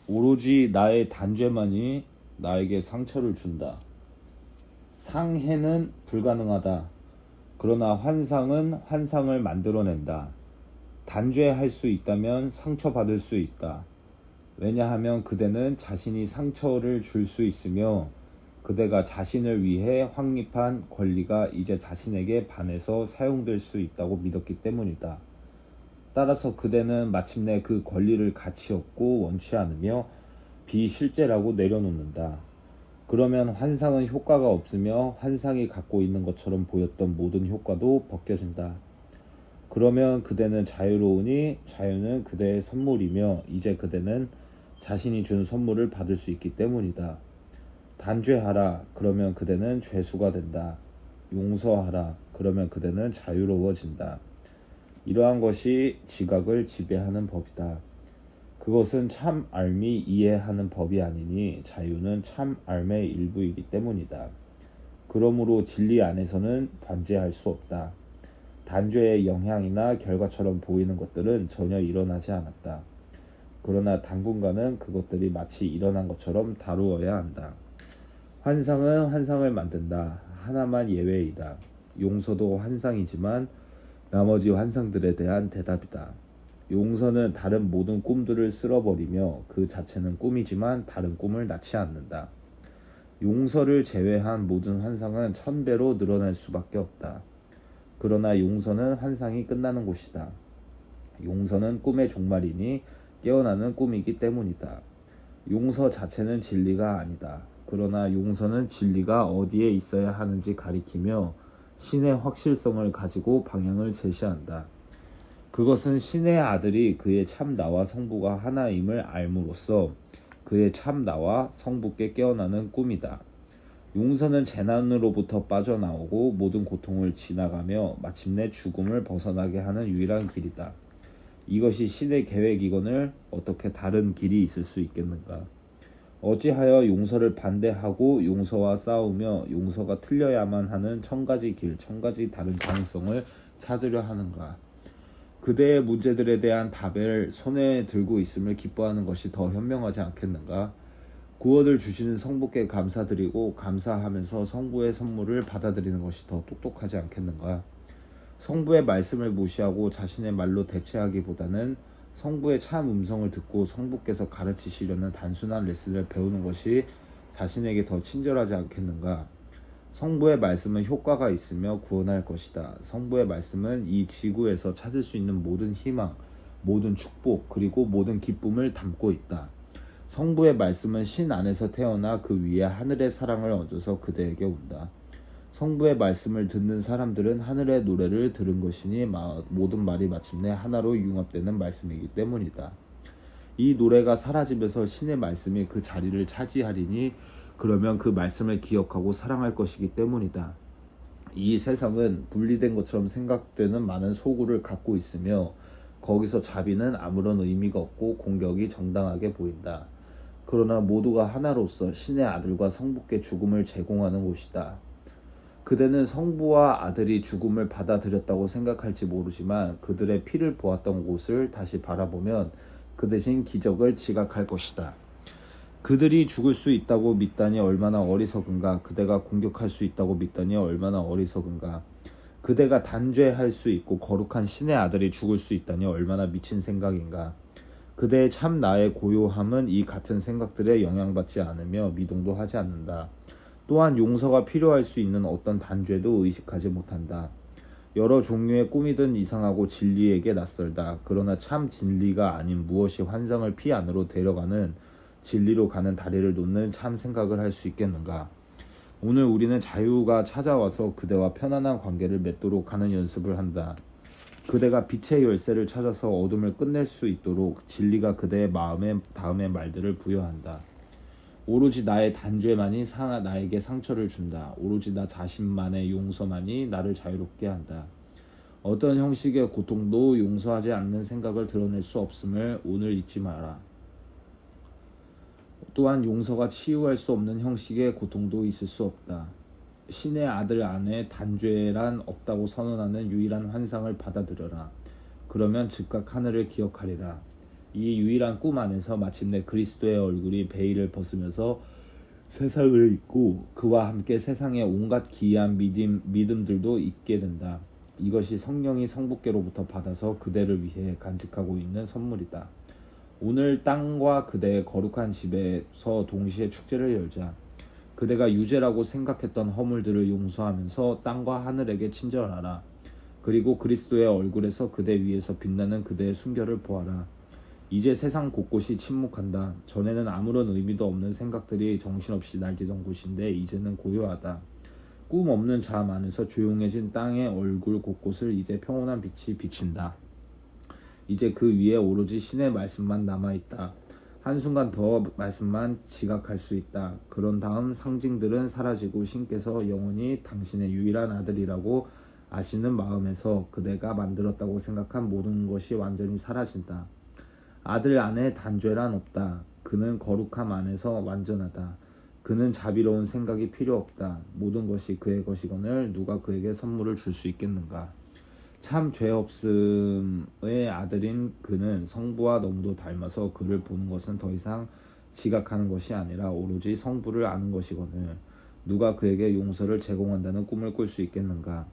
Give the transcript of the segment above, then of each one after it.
오로지 나의 단죄만이 나에게 상처를 준다. 상해는 불가능하다. 그러나 환상은 환상을 만들어낸다. 단죄할 수 있다면 상처받을 수 있다. 왜냐하면 그대는 자신이 상처를 줄 수 있으며 그대가 자신을 위해 확립한 권리가 이제 자신에게 반해서 사용될 수 있다고 믿었기 때문이다. 따라서 그대는 마침내 그 권리를 가치 없고 원치 않으며 비실제라고 내려놓는다. 그러면 환상은 효과가 없으며 환상이 갖고 있는 것처럼 보였던 모든 효과도 벗겨진다. 그러면 그대는 자유로우니 자유는 그대의 선물이며 이제 그대는 자신이 준 선물을 받을 수 있기 때문이다. 단죄하라. 그러면 그대는 죄수가 된다. 용서하라. 그러면 그대는 자유로워진다. 이러한 것이 지각을 지배하는 법이다. 그것은 참 알미 이해하는 법이 아니니 자유는 참 알의 일부이기 때문이다. 그러므로 진리 안에서는 단죄할 수 없다. 단죄의 영향이나 결과처럼 보이는 것들은 전혀 일어나지 않았다. 그러나 당분간은 그것들이 마치 일어난 것처럼 다루어야 한다. 환상은 환상을 만든다. 하나만 예외이다. 용서도 환상이지만 나머지 환상들에 대한 대답이다. 용서는 다른 모든 꿈들을 쓸어버리며 그 자체는 꿈이지만 다른 꿈을 낳지 않는다. 용서를 제외한 모든 환상은 1000배로 늘어날 수밖에 없다. 그러나 용서는 환상이 끝나는 곳이다. 용서는 꿈의 종말이니 깨어나는 꿈이기 때문이다. 용서 자체는 진리가 아니다. 그러나 용서는 진리가 어디에 있어야 하는지 가리키며 신의 확실성을 가지고 방향을 제시한다. 그것은 신의 아들이 그의 참 나와 성부가 하나임을 알므로써 그의 참 나와 성부께 깨어나는 꿈이다. 용서는 재난으로부터 빠져나오고 모든 고통을 지나가며 마침내 죽음을 벗어나게 하는 유일한 길이다. 이것이 신의 계획이거늘 어떻게 다른 길이 있을 수 있겠는가? 어찌하여 용서를 반대하고 용서와 싸우며 용서가 틀려야만 하는 1000가지 길, 1000가지 다른 가능성을 찾으려 하는가? 그대의 문제들에 대한 답을 손에 들고 있음을 기뻐하는 것이 더 현명하지 않겠는가? 구원을 주시는 성부께 감사드리고 감사하면서 성부의 선물을 받아들이는 것이 더 똑똑하지 않겠는가? 성부의 말씀을 무시하고 자신의 말로 대체하기보다는 성부의 참 음성을 듣고 성부께서 가르치시려는 단순한 레슨을 배우는 것이 자신에게 더 친절하지 않겠는가? 성부의 말씀은 효과가 있으며 구원할 것이다. 성부의 말씀은 이 지구에서 찾을 수 있는 모든 희망, 모든 축복, 그리고 모든 기쁨을 담고 있다. 성부의 말씀은 신 안에서 태어나 그 위에 하늘의 사랑을 얹어서 그대에게 온다. 성부의 말씀을 듣는 사람들은 하늘의 노래를 들은 것이니 모든 말이 마침내 하나로 융합되는 말씀이기 때문이다. 이 노래가 사라지면서 신의 말씀이 그 자리를 차지하리니 그러면 그 말씀을 기억하고 사랑할 것이기 때문이다. 이 세상은 분리된 것처럼 생각되는 많은 소굴을 갖고 있으며 거기서 자비는 아무런 의미가 없고 공격이 정당하게 보인다. 그러나 모두가 하나로서 신의 아들과 성부께 죽음을 제공하는 곳이다. 그대는 성부와 아들이 죽음을 받아들였다고 생각할지 모르지만 그들의 피를 보았던 곳을 다시 바라보면 그 대신 기적을 지각할 것이다. 그들이 죽을 수 있다고 믿다니 얼마나 어리석은가. 그대가 공격할 수 있다고 믿다니 얼마나 어리석은가. 그대가 단죄할 수 있고 거룩한 신의 아들이 죽을 수 있다니 얼마나 미친 생각인가. 그대의 참 나의 고요함은 이 같은 생각들에 영향받지 않으며 미동도 하지 않는다. 또한 용서가 필요할 수 있는 어떤 단죄도 의식하지 못한다. 여러 종류의 꿈이든 이상하고 진리에게 낯설다. 그러나 참 진리가 아닌 무엇이 환상을 피 안으로 데려가는 진리로 가는 다리를 놓는 참 생각을 할 수 있겠는가? 오늘 우리는 자유가 찾아와서 그대와 편안한 관계를 맺도록 하는 연습을 한다. 그대가 빛의 열쇠를 찾아서 어둠을 끝낼 수 있도록 진리가 그대의 마음에 다음의 말들을 부여한다. 오로지 나의 단죄만이 나에게 상처를 준다. 오로지 나 자신만의 용서만이 나를 자유롭게 한다. 어떤 형식의 고통도 용서하지 않는 생각을 드러낼 수 없음을 오늘 잊지 마라. 또한 용서가 치유할 수 없는 형식의 고통도 있을 수 없다. 신의 아들 안에 단죄란 없다고 선언하는 유일한 환상을 받아들여라. 그러면 즉각 하늘을 기억하리라. 이 유일한 꿈 안에서 마침내 그리스도의 얼굴이 베일을 벗으면서 세상을 잊고 그와 함께 세상의 온갖 기이한 믿음들도 잊게 된다. 이것이 성령이 성부께로부터 받아서 그대를 위해 간직하고 있는 선물이다. 오늘 땅과 그대의 거룩한 집에서 동시에 축제를 열자. 그대가 유죄라고 생각했던 허물들을 용서하면서 땅과 하늘에게 친절하라. 그리고 그리스도의 얼굴에서 그대 위에서 빛나는 그대의 순결을 보아라. 이제 세상 곳곳이 침묵한다. 전에는 아무런 의미도 없는 생각들이 정신없이 날뛰던 곳인데 이제는 고요하다. 꿈 없는 잠 안에서 조용해진 땅의 얼굴 곳곳을 이제 평온한 빛이 비친다. 이제 그 위에 오로지 신의 말씀만 남아있다. 한순간 더 말씀만 지각할 수 있다. 그런 다음 상징들은 사라지고 신께서 영원히 당신의 유일한 아들이라고 아시는 마음에서 그대가 만들었다고 생각한 모든 것이 완전히 사라진다. 아들 안에 단죄란 없다. 그는 거룩함 안에서 완전하다. 그는 자비로운 생각이 필요 없다. 모든 것이 그의 것이거늘 누가 그에게 선물을 줄 수 있겠는가. 참 죄 없음의 아들인 그는 성부와 너무도 닮아서 그를 보는 것은 더 이상 지각하는 것이 아니라 오로지 성부를 아는 것이거늘 누가 그에게 용서를 제공한다는 꿈을 꿀 수 있겠는가.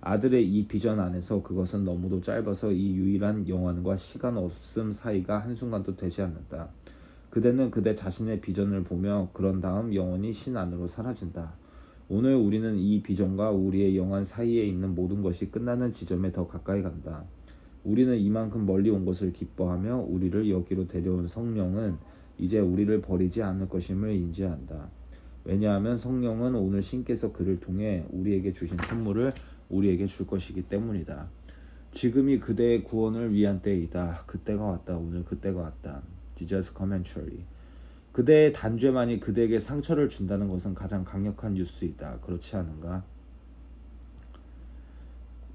아들의 이 비전 안에서 그것은 너무도 짧아서 이 유일한 영원과 시간 없음 사이가 한순간도 되지 않는다. 그대는 그대 자신의 비전을 보며 그런 다음 영원히 신 안으로 사라진다. 오늘 우리는 이 비전과 우리의 영원 사이에 있는 모든 것이 끝나는 지점에 더 가까이 간다. 우리는 이만큼 멀리 온 것을 기뻐하며 우리를 여기로 데려온 성령은 이제 우리를 버리지 않을 것임을 인지한다. 왜냐하면 성령은 오늘 신께서 그를 통해 우리에게 주신 선물을 우리에게 줄 것이기 때문이다. 지금이 그대의 구원을 위한 때이다. 그때가 왔다. 오늘 그때가 왔다. Jesus commentary. 그대의 단죄만이 그대에게 상처를 준다는 것은 가장 강력한 뉴스이다. 그렇지 않은가?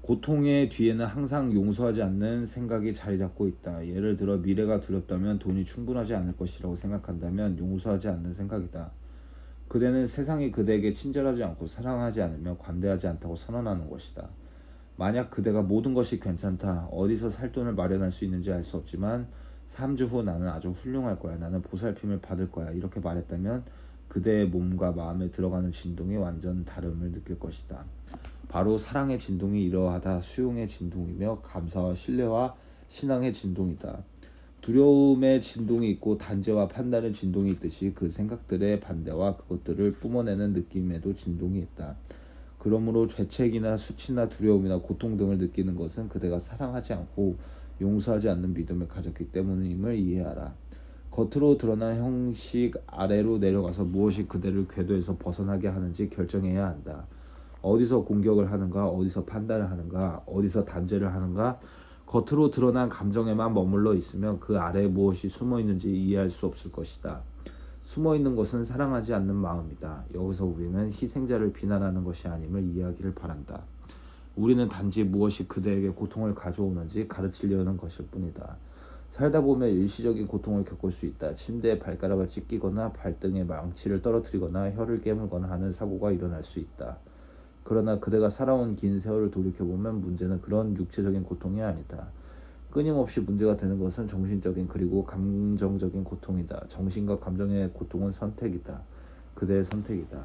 고통의 뒤에는 항상 용서하지 않는 생각이 자리 잡고 있다. 예를 들어 미래가 두렵다면 돈이 충분하지 않을 것이라고 생각한다면 용서하지 않는 생각이다. 그대는 세상이 그대에게 친절하지 않고 사랑하지 않으며 관대하지 않다고 선언하는 것이다. 만약 그대가 모든 것이 괜찮다. 어디서 살 돈을 마련할 수 있는지 알 수 없지만 3주 후 나는 아주 훌륭할 거야. 나는 보살핌을 받을 거야. 이렇게 말했다면 그대의 몸과 마음에 들어가는 진동이 완전 다름을 느낄 것이다. 바로 사랑의 진동이 이러하다 수용의 진동이며 감사와 신뢰와 신앙의 진동이다. 두려움의 진동이 있고 단죄와 판단의 진동이 있듯이 그 생각들의 반대와 그것들을 뿜어내는 느낌에도 진동이 있다. 그러므로 죄책이나 수치나 두려움이나 고통 등을 느끼는 것은 그대가 사랑하지 않고 용서하지 않는 믿음을 가졌기 때문임을 이해하라. 겉으로 드러난 형식 아래로 내려가서 무엇이 그대를 궤도에서 벗어나게 하는지 결정해야 한다. 어디서 공격을 하는가, 어디서 판단을 하는가, 어디서 단죄를 하는가. 겉으로 드러난 감정에만 머물러 있으면 그 아래에 무엇이 숨어 있는지 이해할 수 없을 것이다. 숨어 있는 것은 사랑하지 않는 마음이다. 여기서 우리는 희생자를 비난하는 것이 아님을 이해하기를 바란다. 우리는 단지 무엇이 그대에게 고통을 가져오는지 가르치려는 것일 뿐이다. 살다 보면 일시적인 고통을 겪을 수 있다. 침대에 발가락을 찢기거나 발등에 망치를 떨어뜨리거나 혀를 깨물거나 하는 사고가 일어날 수 있다. 그러나 그대가 살아온 긴 세월을 돌이켜보면 문제는 그런 육체적인 고통이 아니다. 끊임없이 문제가 되는 것은 정신적인 그리고 감정적인 고통이다. 정신과 감정의 고통은 선택이다. 그대의 선택이다.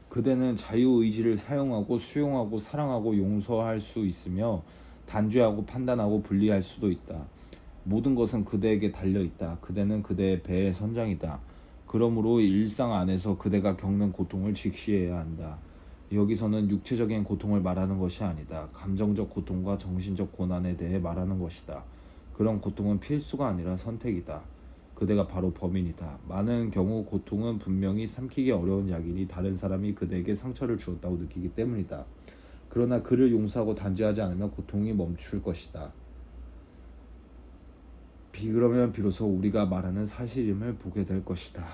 그대는 자유의지를 사용하고 수용하고 사랑하고 용서할 수 있으며 단죄하고 판단하고 분리할 수도 있다. 모든 것은 그대에게 달려있다. 그대는 그대의 배의 선장이다. 그러므로 일상 안에서 그대가 겪는 고통을 직시해야 한다. 여기서는 육체적인 고통을 말하는 것이 아니다. 감정적 고통과 정신적 고난에 대해 말하는 것이다. 그런 고통은 필수가 아니라 선택이다. 그대가 바로 범인이다. 많은 경우 고통은 분명히 삼키기 어려운 약이니 다른 사람이 그대에게 상처를 주었다고 느끼기 때문이다. 그러나 그를 용서하고 단죄하지 않으면 고통이 멈출 것이다. 그러면 비로소 우리가 말하는 사실임을 보게 될 것이다.